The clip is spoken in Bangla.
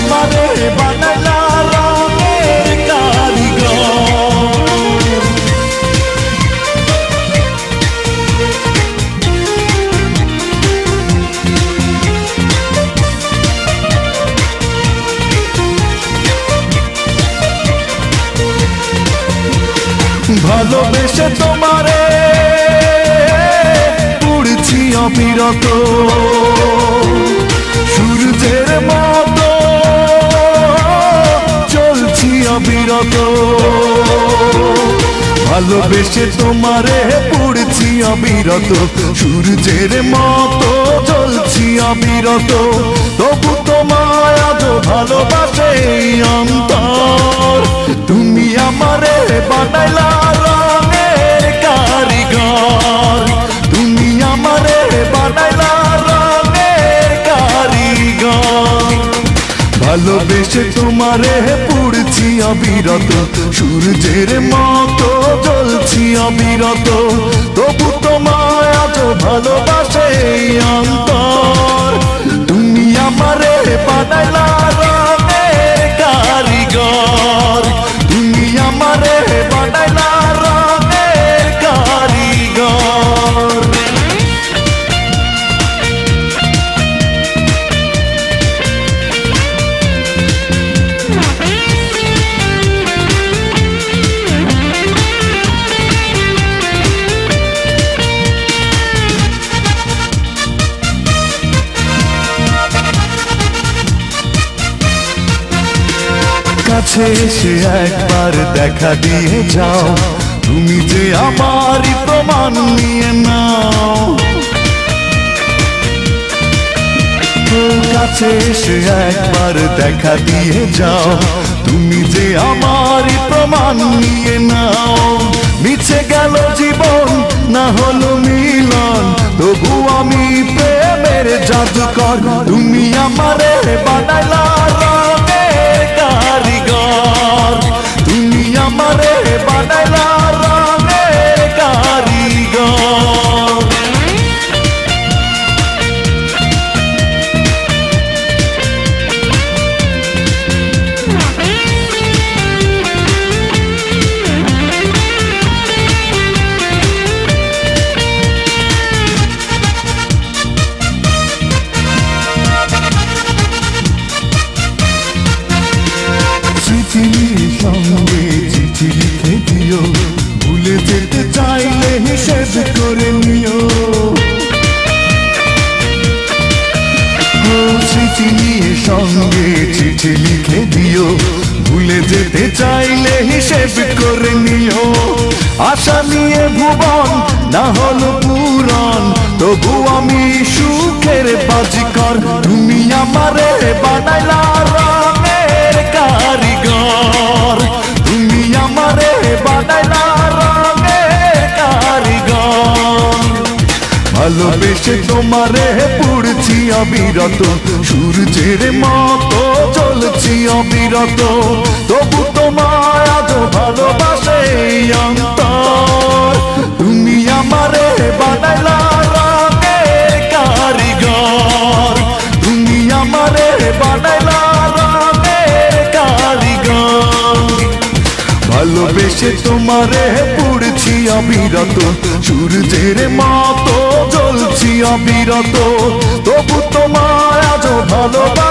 আমারে বানাইলা রঙের কারিগর। ভালোবেসে তোমারে পুড়ছি অবিরত, সূর্যের মতো চলছি অবিরত। ভালোবেসে তোমারে পুড়ছি অবিরত, সূর্যের মতো চলছি অবিরত। তবু তোমায় আজ ভালোবাসে অন্তর, তুমি আমারে বানাইলা রঙের কারিগর, তুমি আমারে বানাইলা রঙের কারিগর। ভালোবেসে তোমারে পুড়ছি অবিরত, সূর্যের মতো জ্বলছি অবিরত। তবু তোমায় আজ ভালোবাসে অন্তর, তুমি আমারে বানাইলা রঙের কারিগর, তুমি আমারে বানাইলা রঙের কারিগর। কাছে এসে একবার দেখা দিয়ে যাও, তুমি যে আমারই প্রমাণ নিয়ে নাও। কাছে এসে একবার দেখা দিয়ে যাও, তুমি যে আমারই প্রমাণ নিয়ে নাও। মিছে গেল জীবন না হলো মিলন, তবু আমি প্রেমের জাদুকর, তুমি আমারে বানাইলা রঙের কারিগর, তুমি আমারে বানাইলা রঙের কারিগর। সঙ্গে চিঠি লিখে দিও, ভুলে যেতে চাইলে হিসেব করে নিও। স্মৃতি নিয়ে সঙ্গে চিঠি লিখে দিও, ভুলে যেতে চাইলে হিসেব করে নিও। আশা নিয়ে ভুবন না হলো পূরণ, তবু আমি সুখের বাজিকর, তুমি আমারে বানাইলা রঙের কারিগর, তুমি আমারে বানাইলা রঙের কারিগর। ভালোবেসে তোমারে পুড়ছি অবিরত, সূর্যের মতো চলছি অবিরত। তবু তোমায় আজ ভালোবাসে অন্তর, তুমি আমারে বানাইলা রঙের কারিগর, তুমি আমারে বানাইলা রঙের কারিগর। ভালোবেসে তোমারে পুড়ছি অবিরত, সূর্যের মতো জ্বলছি অবিরত। তবু তোমায় আজ ভালোবাসে